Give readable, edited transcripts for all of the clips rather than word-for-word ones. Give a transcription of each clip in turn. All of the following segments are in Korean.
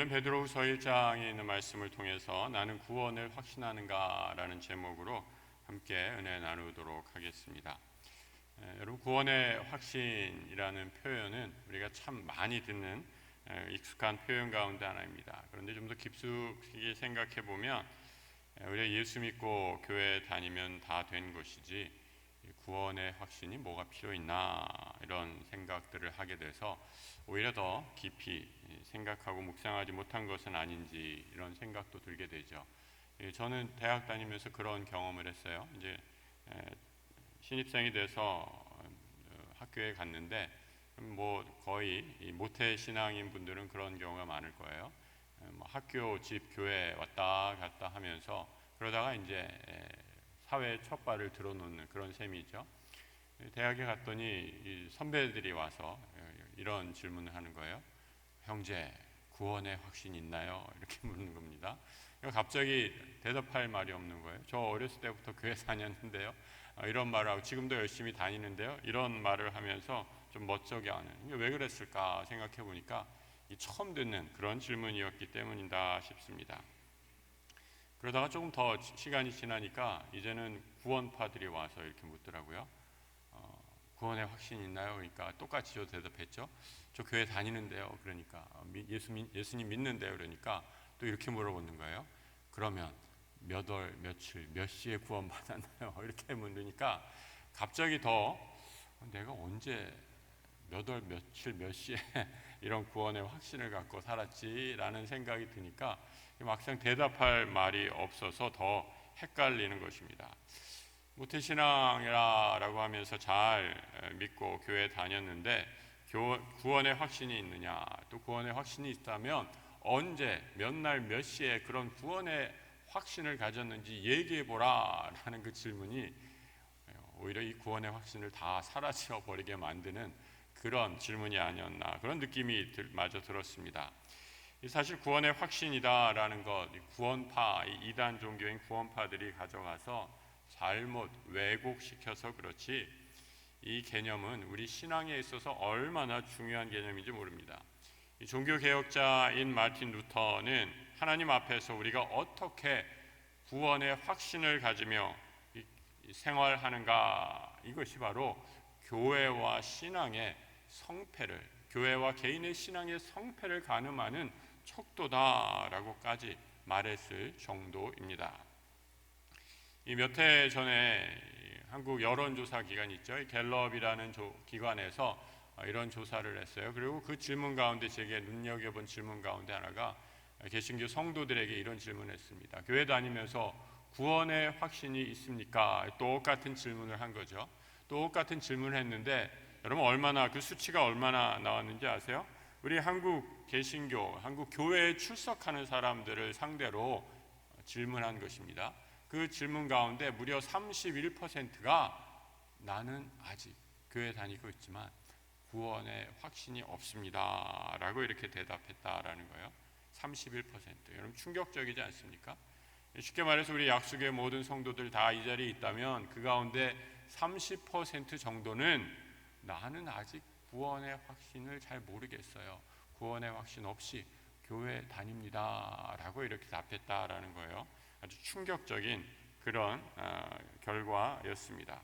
오늘은 베드로후서 1장에 있는 말씀을 통해서 나는 구원을 확신하는가 라는 제목으로 함께 은혜 나누도록 하겠습니다. 여러분, 구원의 확신이라는 표현은 우리가 참 많이 듣는 익숙한 표현 가운데 하나입니다. 그런데 좀 더 깊숙이 생각해 보면 우리가 예수 믿고 교회 다니면 다 된 것이지 구원의 확신이 뭐가 필요 있나 이런 생각들을 하게 돼서 오히려 더 깊이 생각하고 묵상하지 못한 것은 아닌지 이런 생각도 들게 되죠. 저는 대학 다니면서 그런 경험을 했어요. 이제 신입생이 돼서 학교에 갔는데 뭐 거의 모태 신앙인 분들은 그런 경우가 많을 거예요. 학교, 집, 교회 왔다 갔다 하면서 그러다가 이제 사회에 첫 발을 들어놓는 그런 셈이죠. 대학에 갔더니 선배들이 와서 이런 질문을 하는 거예요. 형제, 구원의 확신이 있나요? 이렇게 묻는 겁니다. 갑자기 대답할 말이 없는 거예요. 저 어렸을 때부터 교회 다녔는데요. 이런 말을 하고 지금도 열심히 다니는데요. 이런 말을 하면서 좀 멋쩍게 하는. 왜 그랬을까 생각해 보니까 처음 듣는 그런 질문이었기 때문이다 싶습니다. 그러다가 조금 더 시간이 지나니까 이제는 구원파들이 와서 이렇게 묻더라고요. 구원의 확신이 있나요? 그러니까 똑같이 저 대답했죠. 저 교회 다니는데요. 그러니까 예수님 믿는데요. 그러니까 또 이렇게 물어보는 거예요. 그러면 몇 월, 며칠, 몇 시에 구원 받았나요? 이렇게 물으니까 갑자기 더 내가 언제 몇 월, 며칠, 몇 시에 이런 구원의 확신을 갖고 살았지라는 생각이 드니까 막상 대답할 말이 없어서 더 헷갈리는 것입니다. 모태신앙이라고 하면서 잘 믿고 교회 다녔는데 구원의 확신이 있느냐, 또 구원의 확신이 있다면 언제, 몇 날, 몇 시에 그런 구원의 확신을 가졌는지 얘기해보라 라는 그 질문이 오히려 이 구원의 확신을 다 사라져 버리게 만드는 그런 질문이 아니었나, 그런 느낌이 마저 들었습니다. 사실 구원의 확신이다라는 것, 구원파, 이단 종교인 구원파들이 가져가서 잘못 왜곡시켜서 그렇지 이 개념은 우리 신앙에 있어서 얼마나 중요한 개념인지 모릅니다. 종교개혁자인 마틴 루터는 하나님 앞에서 우리가 어떻게 구원의 확신을 가지며 생활하는가, 이것이 바로 교회와 신앙의 성패를, 교회와 개인의 신앙의 성패를 가늠하는 척도다라고까지 말했을 정도입니다. 이 몇 해 전에 한국 여론조사 기관이 있죠. 갤럽이라는 기관에서 이런 조사를 했어요. 그리고 그 질문 가운데 제게 눈여겨본 질문 가운데 하나가 개신교 성도들에게 이런 질문을 했습니다. 교회 다니면서 구원의 확신이 있습니까? 똑같은 질문을 한 거죠. 똑같은 질문을 했는데 여러분 그 수치가 얼마나 나왔는지 아세요? 우리 한국 개신교, 한국 교회에 출석하는 사람들을 상대로 질문한 것입니다. 그 질문 가운데 무려 31%가 나는 아직 교회 다니고 있지만 구원의 확신이 없습니다 라고 이렇게 대답했다라는 거예요. 31%. 여러분 충격적이지 않습니까? 쉽게 말해서 우리 약속의 모든 성도들 다 이 자리에 있다면 그 가운데 30% 정도는 나는 아직 구원의 확신을 잘 모르겠어요. 구원의 확신 없이 교회 다닙니다 라고 이렇게 답했다라는 거예요. 아주 충격적인 그런 결과였습니다.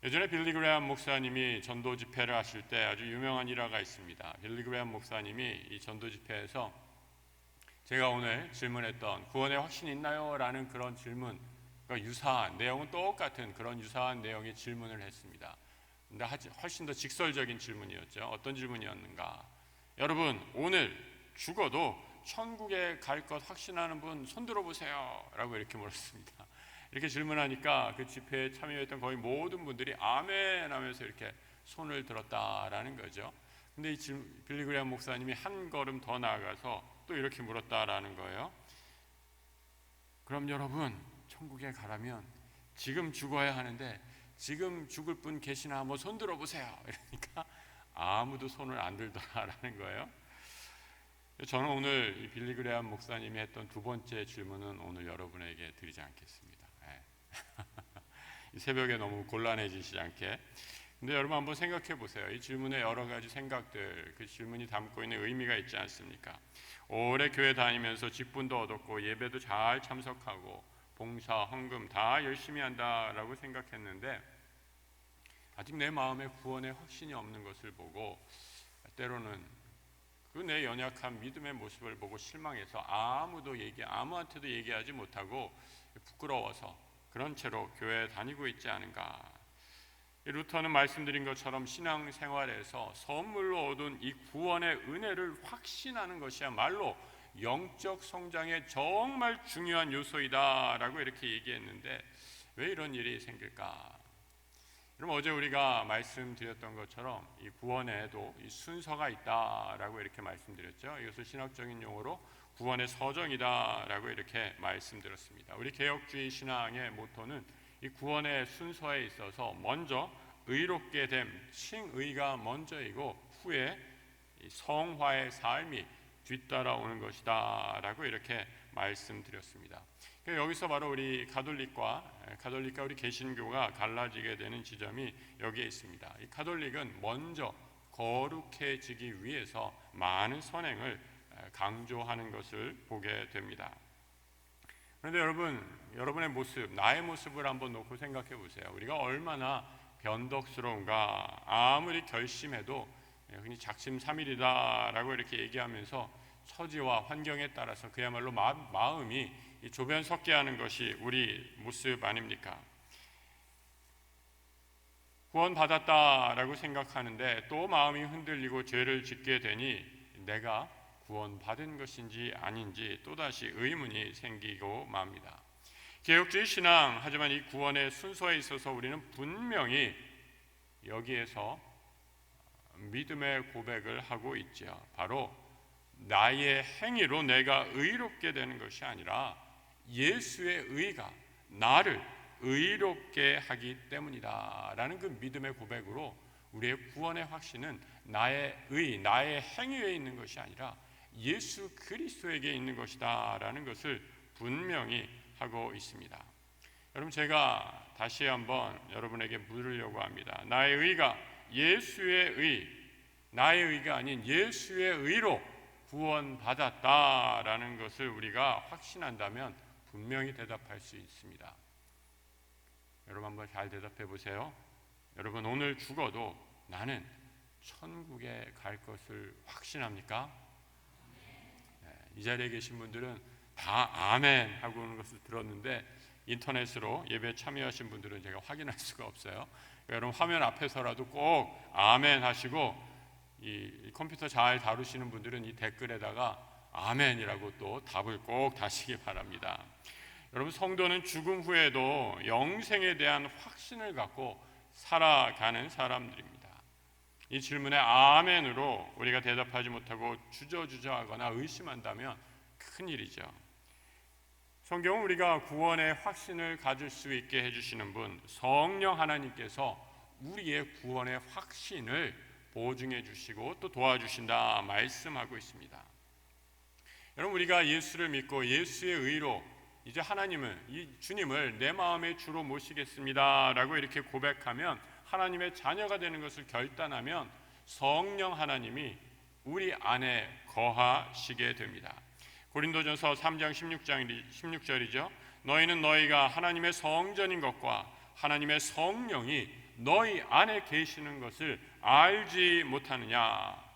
예전에 빌리 그레함 목사님이 전도 집회를 하실 때 아주 유명한 일화가 있습니다. 빌리 그레함 목사님이 이 전도 집회에서 제가 오늘 질문했던 구원의 확신이 있나요? 라는 그런 질문, 그러니까 유사한 내용은 똑같은 그런 유사한 내용의 질문을 했습니다. 근데 훨씬 더 직설적인 질문이었죠. 어떤 질문이었는가? 여러분, 오늘 죽어도 천국에 갈 것 확신하는 분 손 들어보세요 라고 이렇게 물었습니다. 이렇게 질문하니까 그 집회에 참여했던 거의 모든 분들이 아멘 하면서 이렇게 손을 들었다라는 거죠. 근데 이 빌리 그레함 목사님이 한 걸음 더 나아가서 또 이렇게 물었다라는 거예요. 그럼 여러분, 천국에 가려면 지금 죽어야 하는데 지금 죽을 분 계시나 한번 손 들어보세요. 이러니까 아무도 손을 안 들더라라는 거예요. 저는 오늘 이 빌리 그레함 목사님이 했던 두 번째 질문은 오늘 여러분에게 드리지 않겠습니다. 이 새벽에 너무 곤란해지시지 않게. 근데 여러분 한번 생각해 보세요. 이 질문에 여러 가지 생각들, 그 질문이 담고 있는 의미가 있지 않습니까? 오래 교회 다니면서 직분도 얻었고 예배도 잘 참석하고 봉사, 헌금 다 열심히 한다라고 생각했는데 아직 내 마음에 구원의 확신이 없는 것을 보고 때로는 그 내 연약한 믿음의 모습을 보고 실망해서 아무한테도 얘기하지 못하고 부끄러워서 그런 채로 교회에 다니고 있지 않은가. 루터는 말씀드린 것처럼 신앙생활에서 선물로 얻은 이 구원의 은혜를 확신하는 것이야말로 영적 성장의 정말 중요한 요소이다라고 이렇게 얘기했는데 왜 이런 일이 생길까? 그럼 어제 우리가 말씀드렸던 것처럼 이 구원에도 이 순서가 있다라고 이렇게 말씀드렸죠. 이것을 신학적인 용어로 구원의 서정이다라고 이렇게 말씀드렸습니다. 우리 개혁주의 신앙의 모토는 이 구원의 순서에 있어서 먼저 의롭게 됨, 칭의가 먼저이고 후에 성화의 삶이 뒤따라오는 것이다 라고 이렇게 말씀드렸습니다. 여기서 바로 우리 가톨릭과 우리 개신교가 갈라지게 되는 지점이 여기에 있습니다. 이 가톨릭은 먼저 거룩해지기 위해서 많은 선행을 강조하는 것을 보게 됩니다. 그런데 여러분의 모습, 나의 모습을 한번 놓고 생각해 보세요. 우리가 얼마나 변덕스러운가. 아무리 결심해도 그냥 작심삼일이다라고 이렇게 얘기하면서 처지와 환경에 따라서 그야말로 마음이 조변석게 하는 것이 우리 모습 아닙니까? 구원받았다라고 생각하는데 또 마음이 흔들리고 죄를 짓게 되니 내가 구원받은 것인지 아닌지 또다시 의문이 생기고 맙니다. 개혁주의 신앙, 하지만 이 구원의 순서에 있어서 우리는 분명히 여기에서 믿음의 고백을 하고 있죠. 바로 나의 행위로 내가 의롭게 되는 것이 아니라 예수의 의가 나를 의롭게 하기 때문이다 라는 그 믿음의 고백으로 우리의 구원의 확신은 나의 의, 나의 행위에 있는 것이 아니라 예수 그리스도에게 있는 것이다 라는 것을 분명히 하고 있습니다. 여러분, 제가 다시 한번 여러분에게 물으려고 합니다. 나의 의가 예수의 의, 나의 의가 아닌 예수의 의로 구원받았다라는 것을 우리가 확신한다면 분명히 대답할 수 있습니다. 여러분 한번 잘 대답해 보세요. 여러분, 오늘 죽어도 나는 천국에 갈 것을 확신합니까? 네, 이 자리에 계신 분들은 다 아멘 하고 오는 것을 들었는데 인터넷으로 예배에 참여하신 분들은 제가 확인할 수가 없어요. 여러분 화면 앞에서라도 꼭 아멘 하시고 이 컴퓨터 잘 다루시는 분들은 이 댓글에다가 아멘이라고 또 답을 꼭 다시기 바랍니다. 여러분, 성도는 죽음 후에도 영생에 대한 확신을 갖고 살아가는 사람들입니다. 이 질문에 아멘으로 우리가 대답하지 못하고 주저하거나 의심한다면 큰일이죠. 성경은 우리가 구원의 확신을 가질 수 있게 해주시는 분 성령 하나님께서 우리의 구원의 확신을 보증해 주시고 또 도와주신다 말씀하고 있습니다. 여러분, 우리가 예수를 믿고 예수의 의로 이제 이 주님을 내 마음의 주로 모시겠습니다 라고 이렇게 고백하면, 하나님의 자녀가 되는 것을 결단하면 성령 하나님이 우리 안에 거하시게 됩니다. 고린도전서 3장 16절이죠. 너희는 너희가 하나님의 성전인 것과 하나님의 성령이 너희 안에 계시는 것을 알지 못하느냐.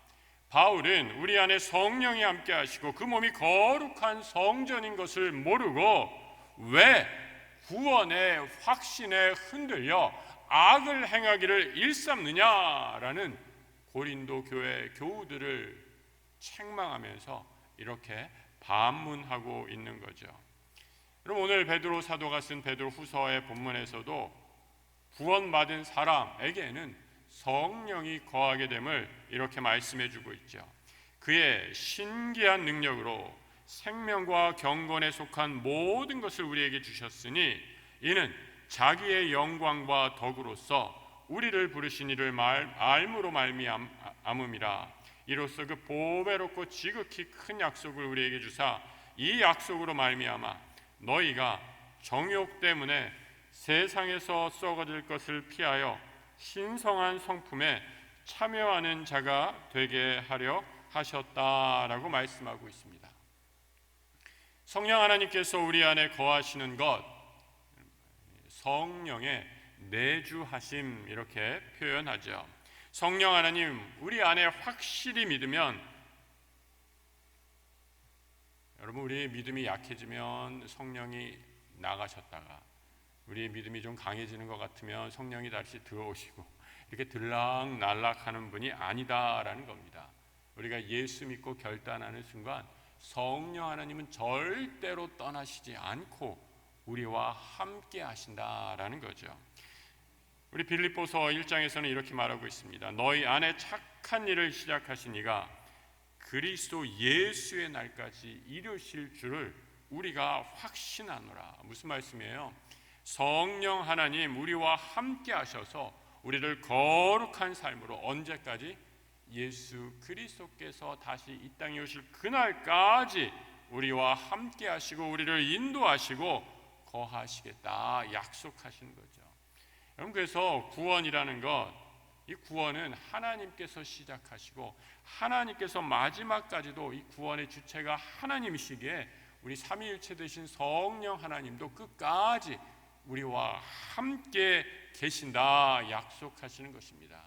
바울은 우리 안에 성령이 함께 하시고 그 몸이 거룩한 성전인 것을 모르고 왜 구원의 확신에 흔들려 악을 행하기를 일삼느냐라는 고린도 교회 교우들을 책망하면서 이렇게 반문하고 있는 거죠. 그럼 오늘 베드로 사도가 쓴 베드로 후서의 본문에서도 구원받은 사람에게는 성령이 거하게 됨을 이렇게 말씀해 주고 있죠. 그의 신기한 능력으로 생명과 경건에 속한 모든 것을 우리에게 주셨으니 이는 자기의 영광과 덕으로서 우리를 부르신 이를 알므로 말미암음이라. 이로써 그 보배롭고 지극히 큰 약속을 우리에게 주사 이 약속으로 말미암아 너희가 정욕 때문에 세상에서 썩어질 것을 피하여 신성한 성품에 참여하는 자가 되게 하려 하셨다라고 말씀하고 있습니다. 성령 하나님께서 우리 안에 거하시는 것, 성령의 내주하심 이렇게 표현하죠. 성령 하나님 우리 안에 확실히 믿으면, 여러분 우리의 믿음이 약해지면 성령이 나가셨다가 우리의 믿음이 좀 강해지는 것 같으면 성령이 다시 들어오시고 이렇게 들락날락하는 분이 아니다라는 겁니다. 우리가 예수 믿고 결단하는 순간 성령 하나님은 절대로 떠나시지 않고 우리와 함께 하신다라는 거죠. 우리 빌립보서 1장에서는 이렇게 말하고 있습니다. 너희 안에 착한 일을 시작하신 이가 그리스도 예수의 날까지 이루실 줄을 우리가 확신하노라. 무슨 말씀이에요? 성령 하나님 우리와 함께 하셔서 우리를 거룩한 삶으로 언제까지? 예수 그리스도께서 다시 이 땅에 오실 그날까지 우리와 함께 하시고 우리를 인도하시고 거하시겠다 약속하시는 거죠. 여러분 그래서 구원이라는 것, 이 구원은 하나님께서 시작하시고 하나님께서 마지막까지도 이 구원의 주체가 하나님이시기에 우리 삼위일체 되신 성령 하나님도 끝까지 우리와 함께 계신다 약속하시는 것입니다.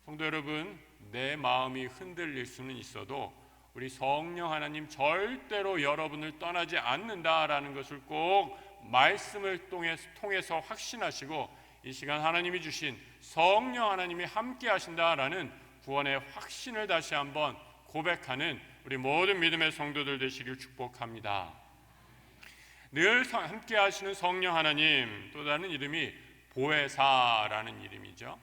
성도 여러분, 내 마음이 흔들릴 수는 있어도 우리 성령 하나님 절대로 여러분을 떠나지 않는다라는 것을 꼭 말씀을 통해서 확신하시고 이 시간 하나님이 주신 성령 하나님이 함께 하신다라는 구원의 확신을 다시 한번 고백하는 우리 모든 믿음의 성도들 되시길 축복합니다. 늘 함께 하시는 성령 하나님, 또 다른 이름이 보혜사라는 이름이죠.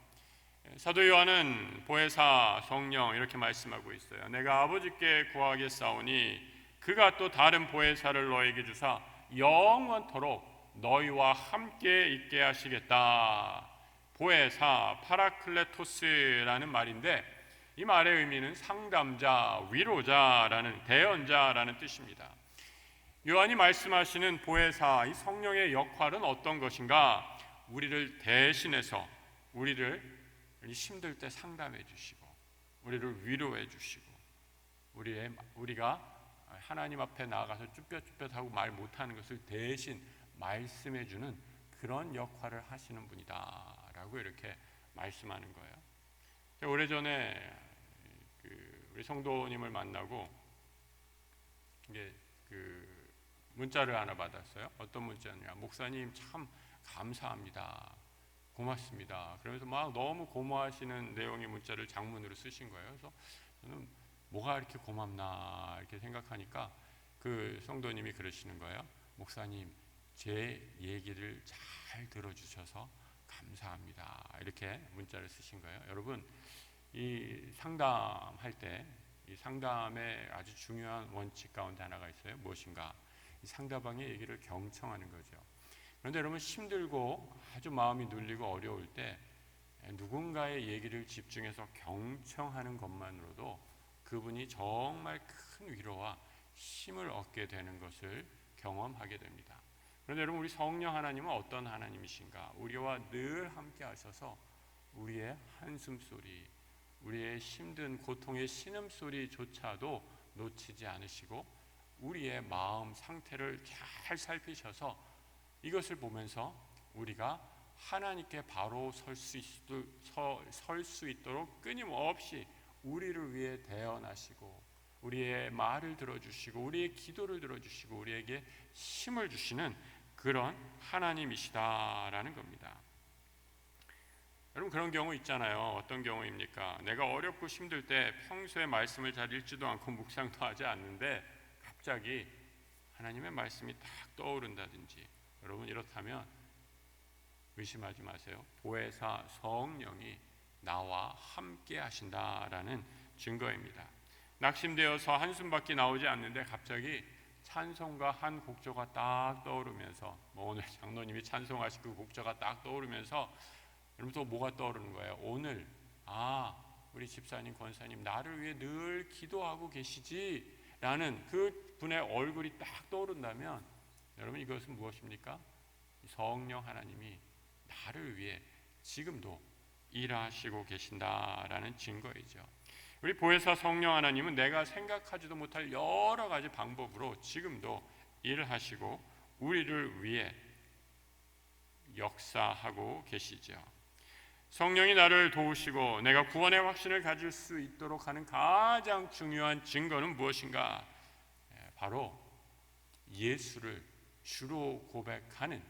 사도 요한은 보혜사 성령 이렇게 말씀하고 있어요. 내가 아버지께 구하겠사오니 그가 또 다른 보혜사를 너에게 주사 영원토록 너희와 함께 있게 하시겠다. 보혜사 파라클레토스라는 말인데 이 말의 의미는 상담자, 위로자라는 대언자라는 뜻입니다. 요한이 말씀하시는 보혜사, 이 성령의 역할은 어떤 것인가? 우리를 대신해서 우리를 힘들 때 상담해 주시고 우리를 위로해 주시고 우리가 하나님 앞에 나아가서 쭈뼛쭈뼛하고 말 못하는 것을 대신 말씀해 주는 그런 역할을 하시는 분이다 라고 이렇게 말씀하는 거예요. 오래전에 우리 성도님을 만나고 이게 문자를 하나 받았어요. 어떤 문자냐? 목사님 참 감사합니다. 고맙습니다. 그러면서 막 너무 고마워하시는 내용의 문자를 장문으로 쓰신 거예요. 그래서 저는 뭐가 이렇게 고맙나 이렇게 생각하니까 그 성도님이 그러시는 거예요. 목사님 제 얘기를 잘 들어주셔서 감사합니다. 이렇게 문자를 쓰신 거예요. 여러분 이 상담할 때 이 상담의 아주 중요한 원칙 가운데 하나가 있어요. 무엇인가? 이 상대방의 얘기를 경청하는 거죠. 그런데 여러분 힘들고 아주 마음이 눌리고 어려울 때 누군가의 얘기를 집중해서 경청하는 것만으로도 그분이 정말 큰 위로와 힘을 얻게 되는 것을 경험하게 됩니다. 그런데 여러분 우리 성령 하나님은 어떤 하나님이신가? 우리와 늘 함께 하셔서 우리의 한숨소리, 우리의 힘든 고통의 신음소리조차도 놓치지 않으시고 우리의 마음 상태를 잘 살피셔서 이것을 보면서 우리가 하나님께 바로 설 수 있도록 끊임없이 우리를 위해 대언하시고 우리의 말을 들어주시고 우리의 기도를 들어주시고 우리에게 힘을 주시는 그런 하나님이시다라는 겁니다. 여러분 그런 경우 있잖아요. 어떤 경우입니까? 내가 어렵고 힘들 때 평소에 말씀을 잘 읽지도 않고 묵상도 하지 않는데 갑자기 하나님의 말씀이 딱 떠오른다든지, 여러분 이렇다면 의심하지 마세요. 보혜사 성령이 나와 함께 하신다라는 증거입니다. 낙심되어서 한숨밖에 나오지 않는데 갑자기 찬송가 한 곡조가 딱 떠오르면서 오늘 장로님이 찬송하신 그 곡조가 딱 떠오르면서 여러분 또 뭐가 떠오르는 거예요? 오늘 우리 집사님 권사님 나를 위해 늘 기도하고 계시지 라는 그 분의 얼굴이 딱 떠오른다면 여러분 이것은 무엇입니까? 성령 하나님이 나를 위해 지금도 일하시고 계신다라는 증거이죠. 우리 보혜사 성령 하나님은 내가 생각하지도 못할 여러 가지 방법으로 지금도 일하시고 우리를 위해 역사하고 계시죠. 성령이 나를 도우시고 내가 구원의 확신을 가질 수 있도록 하는 가장 중요한 증거는 무엇인가? 바로 예수를 주로 고백하는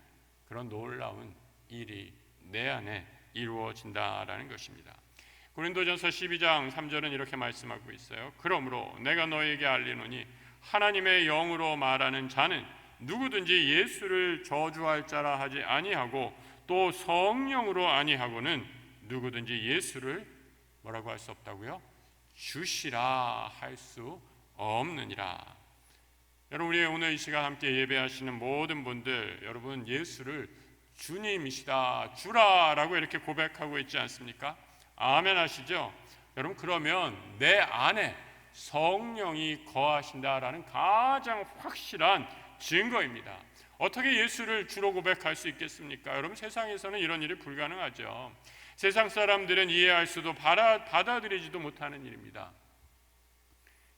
그런 놀라운 일이 내 안에 이루어진다라는 것입니다. 고린도전서 12장 3절은 이렇게 말씀하고 있어요. 그러므로 내가 너에게 알리노니 하나님의 영으로 말하는 자는 누구든지 예수를 저주할 자라 하지 아니하고 또 성령으로 아니하고는 누구든지 예수를 뭐라고 할 수 없다고요? 주시라 할 수 없느니라. 여러분, 우리 오늘 이 시간 함께 예배하시는 모든 분들, 여러분 예수를 주님이시다, 주라라고 이렇게 고백하고 있지 않습니까? 아멘 하시죠? 여러분, 그러면 내 안에 성령이 거하신다라는 가장 확실한 증거입니다. 어떻게 예수를 주로 고백할 수 있겠습니까? 여러분, 세상에서는 이런 일이 불가능하죠. 세상 사람들은 이해할 수도 받아들이지도 못하는 일입니다.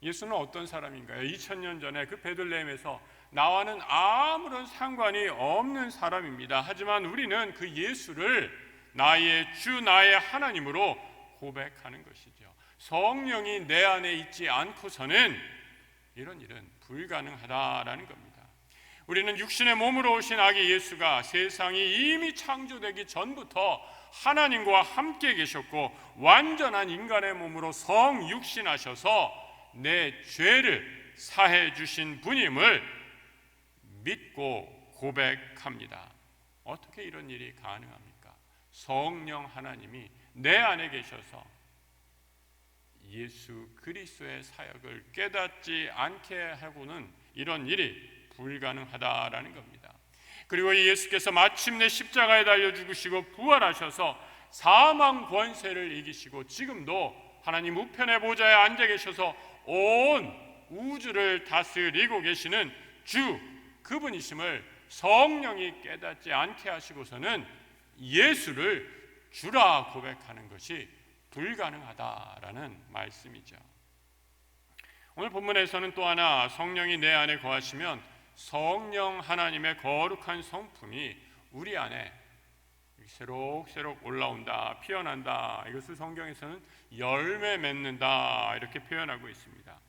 예수는 어떤 사람인가요? 2000년 전에 그 베들레헴에서 나와는 아무런 상관이 없는 사람입니다. 하지만 우리는 그 예수를 나의 주, 나의 하나님으로 고백하는 것이죠. 성령이 내 안에 있지 않고서는 이런 일은 불가능하다라는 겁니다. 우리는 육신의 몸으로 오신 아기 예수가 세상이 이미 창조되기 전부터 하나님과 함께 계셨고 완전한 인간의 몸으로 성육신하셔서 내 죄를 사해 주신 분임을 믿고 고백합니다. 어떻게 이런 일이 가능합니까? 성령 하나님이 내 안에 계셔서 예수 그리스도의 사역을 깨닫지 않게 하고는 이런 일이 불가능하다라는 겁니다. 그리고 예수께서 마침내 십자가에 달려 죽으시고 부활하셔서 사망 권세를 이기시고 지금도 하나님 우편의 보좌에 앉아 계셔서 온 우주를 다스리고 계시는 주, 그분이심을 성령이 깨닫지 않게 하시고서는 예수를 주라 고백하는 것이 불가능하다라는 말씀이죠. 오늘 본문에서는 또 하나 성령이 내 안에 거하시면 성령 하나님의 거룩한 성품이 우리 안에 새록새록 올라온다, 피어난다. 이것을 성경에서는 열매 맺는다 이렇게 표현하고 있습니다.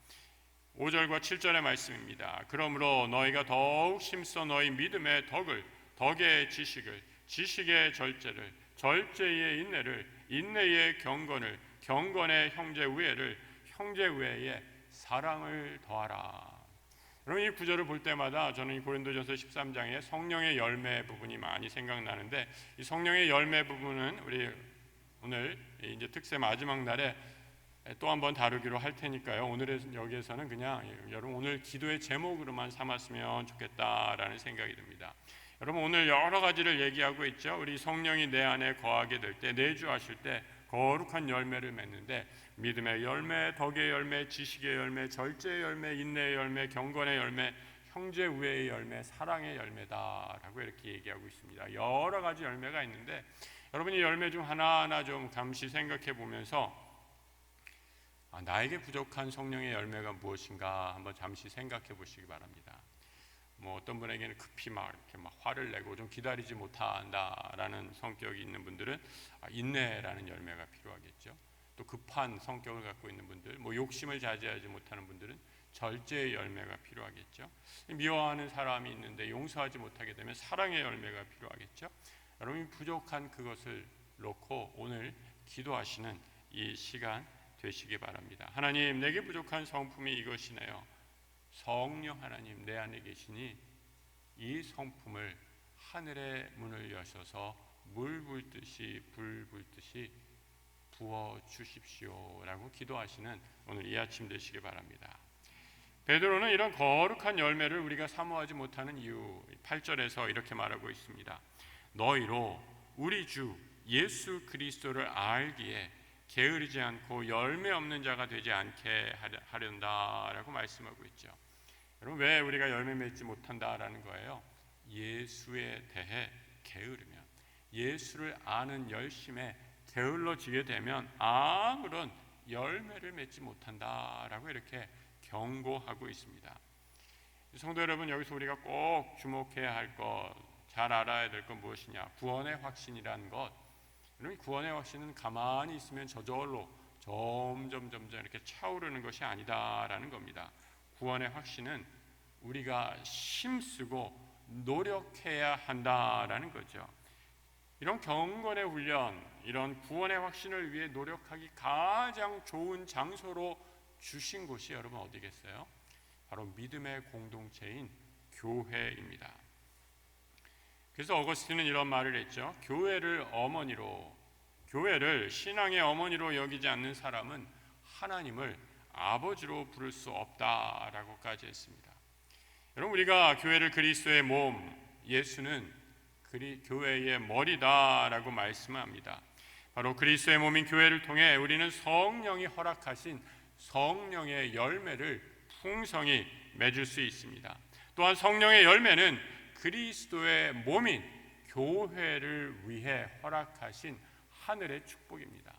5절과 7절의 말씀입니다. 그러므로 너희가 더욱 힘써 너희 믿음의 덕을, 덕의 지식을, 지식의 절제를, 절제의 인내를, 인내의 경건을, 경건의 형제 우애를, 형제 우애의 사랑을 더하라. 여러분, 이 구절을 볼 때마다 저는 이 고린도전서 13장의 성령의 열매 부분이 많이 생각나는데, 이 성령의 열매 부분은 우리 오늘 이제 특세 마지막 날에 또 한번 다루기로 할 테니까요. 오늘의 여기에서는 그냥 여러분 오늘 기도의 제목으로만 삼았으면 좋겠다라는 생각이 듭니다. 여러분, 오늘 여러 가지를 얘기하고 있죠. 우리 성령이 내 안에 거하게 될 때, 내주하실 때 거룩한 열매를 맺는데, 믿음의 열매, 덕의 열매, 지식의 열매, 절제의 열매, 인내의 열매, 경건의 열매, 형제 우애의 열매, 사랑의 열매다라고 이렇게 얘기하고 있습니다. 여러 가지 열매가 있는데 여러분이 열매 중 하나하나 좀 잠시 생각해 보면서 나에게 부족한 성령의 열매가 무엇인가 한번 잠시 생각해 보시기 바랍니다. 어떤 분에게는 급히 이렇게 화를 내고 좀 기다리지 못한다라는 성격이 있는 분들은 인내라는 열매가 필요하겠죠. 또 급한 성격을 갖고 있는 분들, 욕심을 자제하지 못하는 분들은 절제의 열매가 필요하겠죠. 미워하는 사람이 있는데 용서하지 못하게 되면 사랑의 열매가 필요하겠죠. 여러분이 부족한 그것을 놓고 오늘 기도하시는 이 시간 되시기 바랍니다. 하나님, 내게 부족한 성품이 이것이네요. 성령 하나님 내 안에 계시니 이 성품을 하늘의 문을 여셔서 물 붓듯이 불 붓듯이 부어 주십시오라고 기도하시는 오늘 이 아침 되시기 바랍니다. 베드로는 이런 거룩한 열매를 우리가 사모하지 못하는 이유 8절에서 이렇게 말하고 있습니다. 너희로 우리 주 예수 그리스도를 알기에 게으르지 않고 열매 없는 자가 되지 않게 하련다라고 말씀하고 있죠. 여러분, 왜 우리가 열매 맺지 못한다라는 거예요? 예수에 대해 게으르면, 예수를 아는 열심에 게을러지게 되면 아무런 열매를 맺지 못한다라고 이렇게 경고하고 있습니다. 성도 여러분, 여기서 우리가 꼭 주목해야 할 것, 잘 알아야 될 건 무엇이냐? 구원의 확신이라는 것. 여러분, 구원의 확신은 가만히 있으면 저절로 점점 이렇게 차오르는 것이 아니다라는 겁니다. 구원의 확신은 우리가 힘쓰고 노력해야 한다라는 거죠. 이런 경건의 훈련, 이런 구원의 확신을 위해 노력하기 가장 좋은 장소로 주신 곳이 여러분 어디겠어요? 바로 믿음의 공동체인 교회입니다. 그래서 어거스틴은 이런 말을 했죠. 교회를 신앙의 어머니로 여기지 않는 사람은 하나님을 아버지로 부를 수 없다라고까지 했습니다. 여러분, 우리가 교회를 그리스도의 몸, 예수는 교회의 머리다라고 말씀합니다. 바로 그리스도의 몸인 교회를 통해 우리는 성령이 허락하신 성령의 열매를 풍성히 맺을 수 있습니다. 또한 성령의 열매는 그리스도의 몸인 교회를 위해 허락하신 하늘의 축복입니다.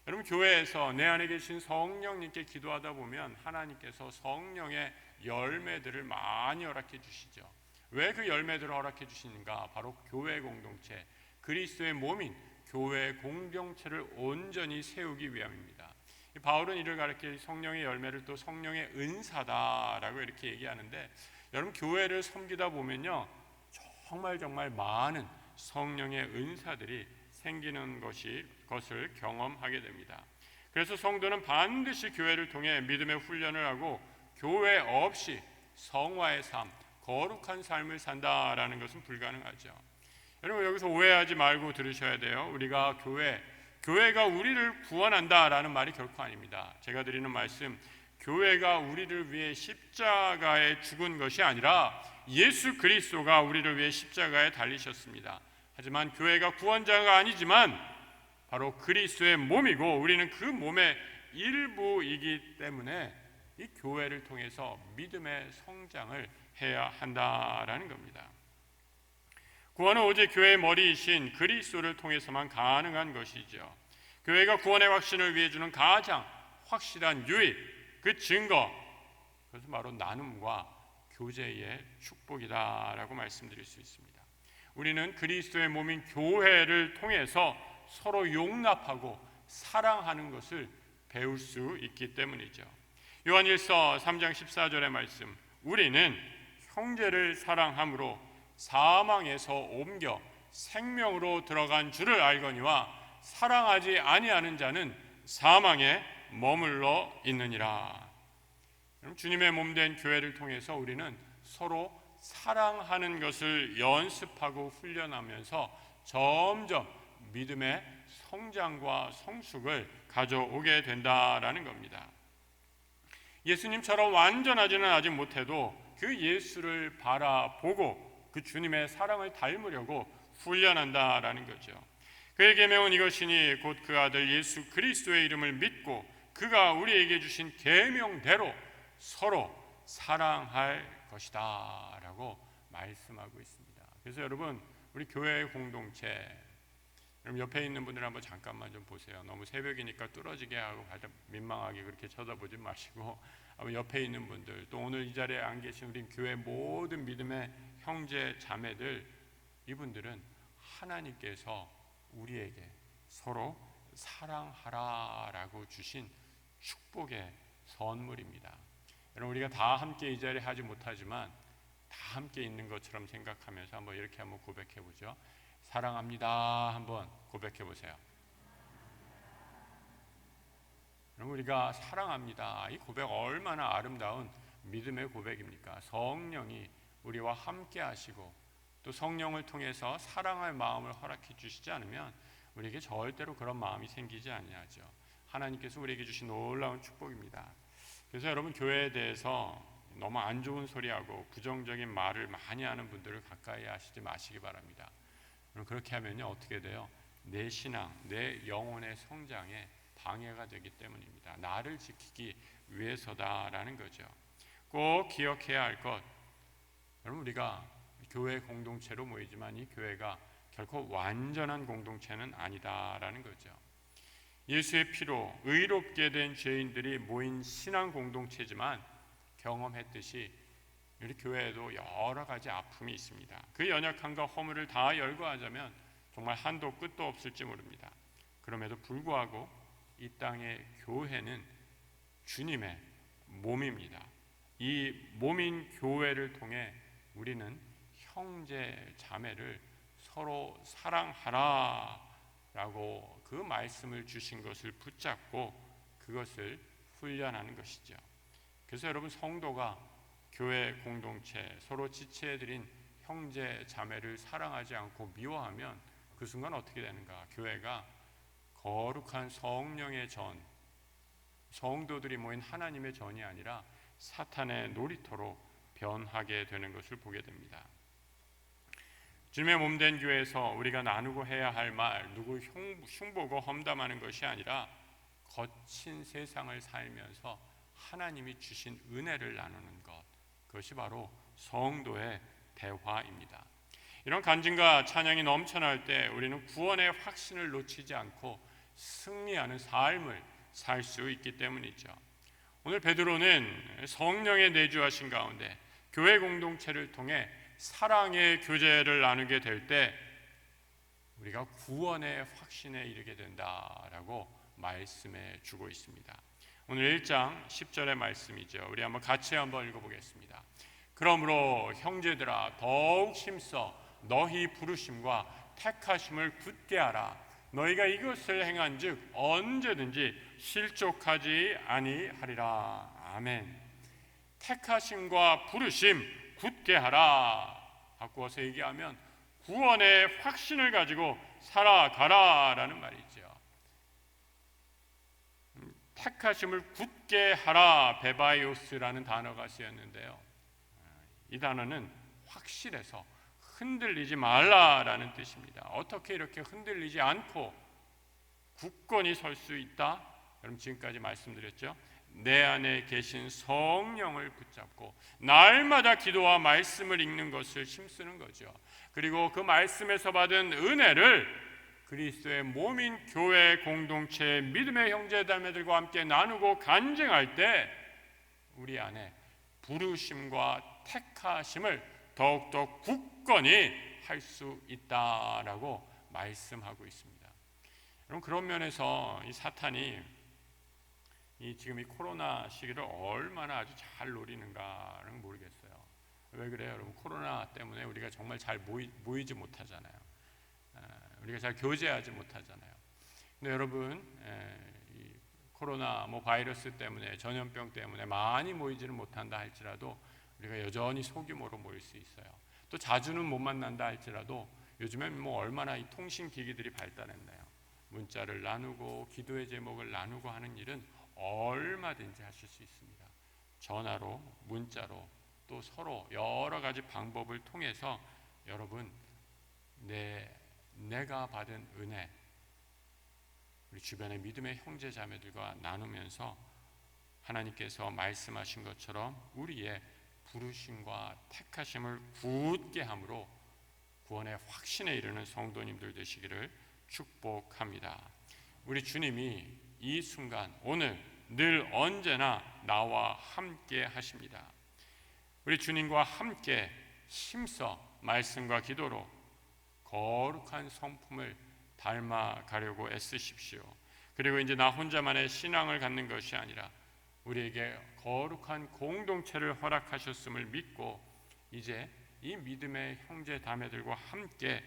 여러분, 교회에서 내 안에 계신 성령님께 기도하다 보면 하나님께서 성령의 열매들을 많이 허락해 주시죠. 왜 그 열매들을 허락해 주시는가? 바로 교회 공동체, 그리스도의 몸인 교회 공동체를 온전히 세우기 위함입니다. 바울은 이를 가리켜 성령의 열매를 또 성령의 은사다라고 이렇게 얘기하는데, 여러분, 교회를 섬기다 보면요 정말 많은 성령의 은사들이 생기는 것을 경험하게 됩니다. 그래서 성도는 반드시 교회를 통해 믿음의 훈련을 하고 교회 없이 성화의 삶, 거룩한 삶을 산다라는 것은 불가능하죠. 여러분, 여기서 오해하지 말고 들으셔야 돼요. 우리가 교회가 우리를 구원한다라는 말이 결코 아닙니다. 제가 드리는 말씀, 교회가 우리를 위해 십자가에 죽은 것이 아니라 예수 그리스도가 우리를 위해 십자가에 달리셨습니다. 하지만 교회가 구원자가 아니지만 바로 그리스도의 몸이고 우리는 그 몸의 일부이기 때문에 이 교회를 통해서 믿음의 성장을 해야 한다라는 겁니다. 구원은 오직 교회의 머리이신 그리스도를 통해서만 가능한 것이죠. 교회가 구원의 확신을 위해 주는 가장 확실한 유익, 그 증거, 그것은 바로 나눔과 교제의 축복이다라고 말씀드릴 수 있습니다. 우리는 그리스도의 몸인 교회를 통해서 서로 용납하고 사랑하는 것을 배울 수 있기 때문이죠. 요한일서 3장 14절의 말씀, 우리는 형제를 사랑함으로 사망에서 옮겨 생명으로 들어간 줄을 알거니와 사랑하지 아니하는 자는 사망에 머물러 있느니라. 주님의 몸된 교회를 통해서 우리는 서로 사랑하는 것을 연습하고 훈련하면서 점점 믿음의 성장과 성숙을 가져오게 된다라는 겁니다. 예수님처럼 완전하지는 아직 못해도 그 예수를 바라보고 그 주님의 사랑을 닮으려고 훈련한다라는 거죠. 그의 계명은 이것이니 곧 그 아들 예수 그리스도의 이름을 믿고 그가 우리에게 주신 계명대로 서로 사랑할 것이다 라고 말씀하고 있습니다. 그래서 여러분, 우리 교회 공동체, 여러분 옆에 있는 분들 한번 잠깐만 좀 보세요. 너무 새벽이니까 뚫어지게 하고 민망하게 그렇게 쳐다보지 마시고 옆에 있는 분들, 또 오늘 이 자리에 안 계신 우리 교회 모든 믿음의 형제 자매들, 이분들은 하나님께서 우리에게 서로 사랑하라라고 주신 축복의 선물입니다. 여러분, 우리가 다 함께 이 자리에 하지 못하지만 다 함께 있는 것처럼 생각하면서 한번 이렇게 한번 고백해 보죠. 사랑합니다. 한번 고백해 보세요. 여러분, 우리가 사랑합니다. 이 고백 얼마나 아름다운 믿음의 고백입니까? 성령이 우리와 함께 하시고 또 성령을 통해서 사랑할 마음을 허락해 주시지 않으면 우리에게 절대로 그런 마음이 생기지 아니하죠. 하나님께서 우리에게 주신 놀라운 축복입니다. 그래서 여러분, 교회에 대해서 너무 안 좋은 소리하고 부정적인 말을 많이 하는 분들을 가까이 하시지 마시기 바랍니다. 그렇게 하면요 어떻게 돼요? 내 신앙, 내 영혼의 성장에 방해가 되기 때문입니다. 나를 지키기 위해서다라는 거죠. 꼭 기억해야 할 것, 여러분, 우리가 교회 공동체로 모이지만 이 교회가 결코 완전한 공동체는 아니다라는 거죠. 예수의 피로 의롭게 된 죄인들이 모인 신앙 공동체지만 경험했듯이 우리 교회에도 여러 가지 아픔이 있습니다. 그 연약함과 허물을 다 열거하자면 정말 한도 끝도 없을지 모릅니다. 그럼에도 불구하고 이 땅의 교회는 주님의 몸입니다. 이 몸인 교회를 통해 우리는 형제 자매를 서로 사랑하라 라고 그 말씀을 주신 것을 붙잡고 그것을 훈련하는 것이죠. 그래서 여러분, 성도가 교회 공동체 서로 지체해드린 형제 자매를 사랑하지 않고 미워하면 그 순간 어떻게 되는가? 교회가 거룩한 성령의 전, 성도들이 모인 하나님의 전이 아니라 사탄의 놀이터로 변하게 되는 것을 보게 됩니다. 주님의 몸된 교회에서 우리가 나누고 해야 할 말, 누구 흉보고 험담하는 것이 아니라 거친 세상을 살면서 하나님이 주신 은혜를 나누는 것, 그것이 바로 성도의 대화입니다. 이런 간증과 찬양이 넘쳐날 때 우리는 구원의 확신을 놓치지 않고 승리하는 삶을 살 수 있기 때문이죠. 오늘 베드로는 성령의 내주하신 가운데 교회 공동체를 통해 사랑의 교제를 나누게 될 때 우리가 구원의 확신에 이르게 된다라고 말씀해 주고 있습니다. 오늘 1장 10절의 말씀이죠. 우리 같이 한번 읽어보겠습니다. 그러므로 형제들아 더욱 힘써 너희 부르심과 택하심을 굳게 하라. 너희가 이것을 행한즉 언제든지 실족하지 아니하리라. 아멘. 택하심과 부르심 굳게 하라. 바꾸어서 얘기하면 구원의 확신을 가지고 살아가라라는 말이죠. 택하심을 굳게 하라, 베바이오스라는 단어가 쓰였는데요. 이 단어는 확실해서 흔들리지 말라라는 뜻입니다. 어떻게 이렇게 흔들리지 않고 굳건히 설 수 있다? 여러분, 지금까지 말씀드렸죠. 내 안에 계신 성령을 붙잡고 날마다 기도와 말씀을 읽는 것을 힘쓰는 거죠. 그리고 그 말씀에서 받은 은혜를 그리스도의 몸인 교회 공동체의 믿음의 형제자매들과 함께 나누고 간증할 때 우리 안에 부르심과 택하심을 더욱더 굳건히 할 수 있다라고 말씀하고 있습니다. 여러분, 그런 면에서 이 사탄이 지금 이 코로나 시기를 얼마나 아주 잘 노리는가는 모르겠어요. 왜 그래요? 여러분, 코로나 때문에 우리가 정말 잘 모이지 못하잖아요. 우리가 잘 교제하지 못하잖아요. 근데 여러분, 이 코로나 바이러스 때문에, 전염병 때문에 많이 모이지는 못한다 할지라도 우리가 여전히 소규모로 모일 수 있어요. 또 자주는 못 만난다 할지라도 요즘엔 얼마나 이 통신 기기들이 발달했나요? 문자를 나누고 기도의 제목을 나누고 하는 일은 얼마든지 하실 수 있습니다. 전화로, 문자로, 또 서로 여러 가지 방법을 통해서 여러분, 내가 받은 은혜, 우리 주변의 믿음의 형제 자매들과 나누면서 하나님께서 말씀하신 것처럼 우리의 부르심과 택하심을 굳게 함으로 구원의 확신에 이르는 성도님들 되시기를 축복합니다. 우리 주님이 이 순간, 오늘, 늘 언제나 나와 함께 하십니다. 우리 주님과 함께 힘써 말씀과 기도로 거룩한 성품을 닮아가려고 애쓰십시오. 그리고 이제 나 혼자만의 신앙을 갖는 것이 아니라 우리에게 거룩한 공동체를 허락하셨음을 믿고 이제 이 믿음의 형제 자매들과 함께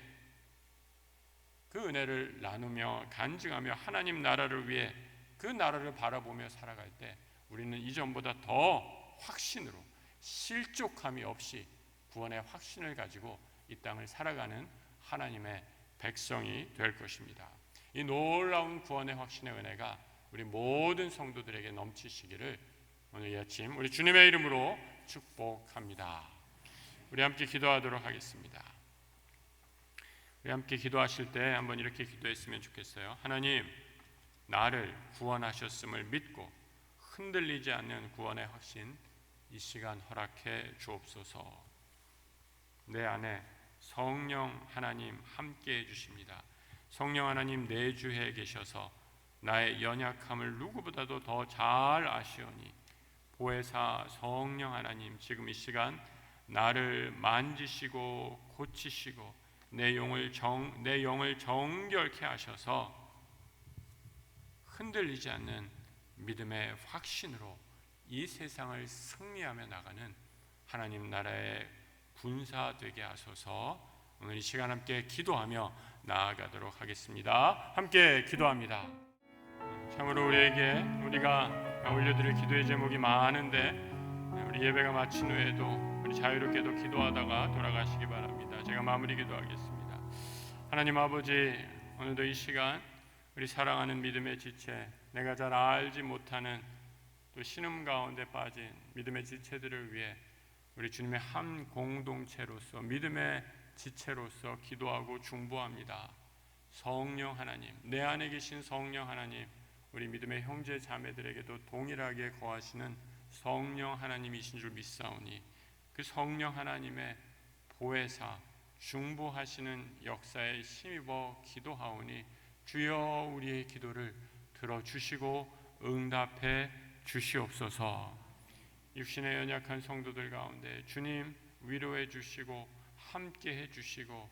그 은혜를 나누며 간증하며 하나님 나라를 위해 그 나라를 바라보며 살아갈 때 우리는 이전보다 더 확신으로 실족함이 없이 구원의 확신을 가지고 이 땅을 살아가는 하나님의 백성이 될 것입니다. 이 놀라운 구원의 확신의 은혜가 우리 모든 성도들에게 넘치시기를 오늘 이 아침 우리 주님의 이름으로 축복합니다. 우리 함께 기도하도록 하겠습니다. 우리 함께 기도하실 때 한번 이렇게 기도했으면 좋겠어요. 하나님, 나를 구원하셨음을 믿고 흔들리지 않는 구원의 확신 이 시간 허락해 주옵소서. 내 안에 성령 하나님 함께 해주십니다. 성령 하나님 내주해 계셔서 나의 연약함을 누구보다도 더 잘 아시오니 보혜사 성령 하나님, 지금 이 시간 나를 만지시고 고치시고 내 영을 정결케 하셔서 흔들리지 않는 믿음의 확신으로 이 세상을 승리하며 나가는 하나님 나라의 군사 되게 하소서. 오늘 이 시간 함께 기도하며 나아가도록 하겠습니다. 함께 기도합니다. 참으로 우리가 올려드릴 기도의 제목이 많은데 우리 예배가 마친 후에도 우리 자유롭게도 기도하다가 돌아가시기 바랍니다. 제가 마무리 기도하겠습니다. 하나님 아버지, 오늘도 이 시간 우리 사랑하는 믿음의 지체, 내가 잘 알지 못하는 또 신음 가운데 빠진 믿음의 지체들을 위해 우리 주님의 한 공동체로서 믿음의 지체로서 기도하고 중보합니다. 성령 하나님, 내 안에 계신 성령 하나님, 우리 믿음의 형제 자매들에게도 동일하게 거하시는 성령 하나님이신 줄 믿사오니 그 성령 하나님의 보혜사 중보하시는 역사에 힘입어 기도하오니 주여 우리의 기도를 들어주시고 응답해 주시옵소서. 육신의 연약한 성도들 가운데 주님 위로해 주시고 함께해 주시고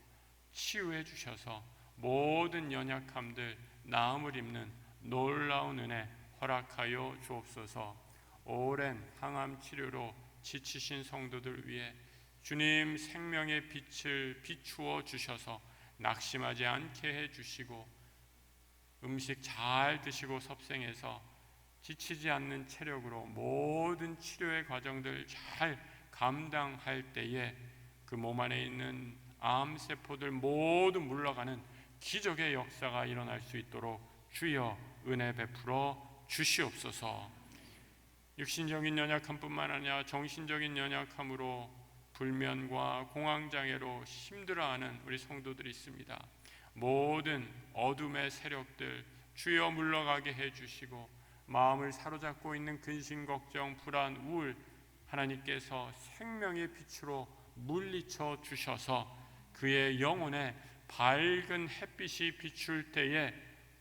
치유해 주셔서 모든 연약함들 나음을 입는 놀라운 은혜 허락하여 주옵소서. 오랜 항암 치료로 지치신 성도들 위해 주님 생명의 빛을 비추어 주셔서 낙심하지 않게 해 주시고 음식 잘 드시고 섭생해서 지치지 않는 체력으로 모든 치료의 과정들 잘 감당할 때에 그 몸 안에 있는 암세포들 모두 물러가는 기적의 역사가 일어날 수 있도록 주여 은혜 베풀어 주시옵소서. 육신적인 연약함뿐만 아니라 정신적인 연약함으로 불면과 공황장애로 힘들어하는 우리 성도들이 있습니다. 모든 어둠의 세력들 주여 물러가게 해주시고 마음을 사로잡고 있는 근심, 걱정, 불안, 우울 하나님께서 생명의 빛으로 물리쳐 주셔서 그의 영혼에 밝은 햇빛이 비출 때에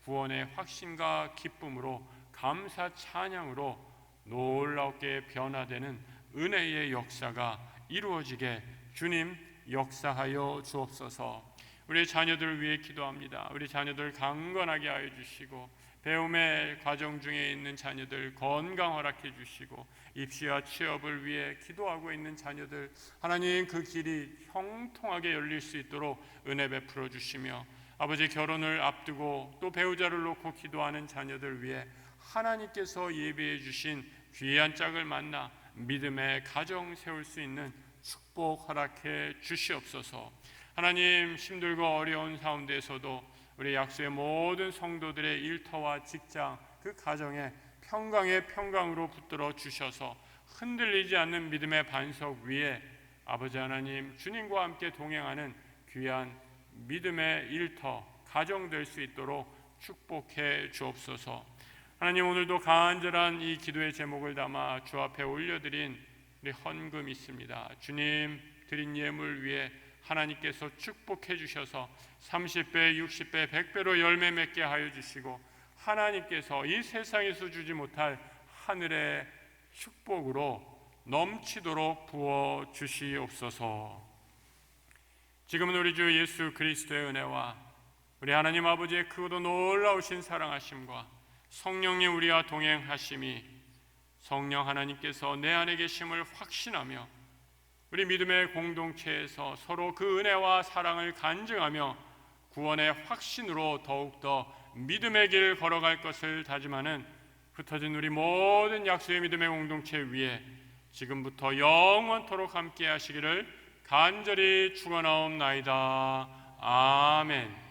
구원의 확신과 기쁨으로 감사 찬양으로 놀랍게 변화되는 은혜의 역사가 이루어지게 주님 역사하여 주옵소서. 우리 자녀들을 위해 기도합니다. 우리 자녀들 강건하게 하여 주시고 배움의 과정 중에 있는 자녀들 건강 허락해 주시고 입시와 취업을 위해 기도하고 있는 자녀들 하나님 그 길이 형통하게 열릴 수 있도록 은혜 베풀어 주시며 아버지 결혼을 앞두고 또 배우자를 놓고 기도하는 자녀들 위해 하나님께서 예비해 주신 귀한 짝을 만나 믿음의 가정 세울 수 있는 축복 허락해 주시옵소서. 하나님 힘들고 어려운 가운데서도 우리 약수의 모든 성도들의 일터와 직장 그 가정에 평강의 평강으로 붙들어 주셔서 흔들리지 않는 믿음의 반석 위에 아버지 하나님 주님과 함께 동행하는 귀한 믿음의 일터 가정 될 수 있도록 축복해 주옵소서. 하나님 오늘도 간절한 이 기도의 제목을 담아 주 앞에 올려드린 우리 헌금 있습니다. 주님 드린 예물 위에 하나님께서 축복해 주셔서 30배, 60배, 100배로 열매 맺게 하여 주시고 하나님께서 이 세상에서 주지 못할 하늘의 축복으로 넘치도록 부어 주시옵소서. 지금은 우리 주 예수 그리스도의 은혜와 우리 하나님 아버지의 크고도 놀라우신 사랑하심과 성령님 우리와 동행하심이 성령 하나님께서 내 안에 계심을 확신하며 우리 믿음의 공동체에서 서로 그 은혜와 사랑을 간증하며 구원의 확신으로 더욱더 믿음의 길 걸어갈 것을 다짐하는 흩어진 우리 모든 약수의 믿음의 공동체 위에 지금부터 영원토록 함께 하시기를 간절히 축원하옵나이다. 아멘.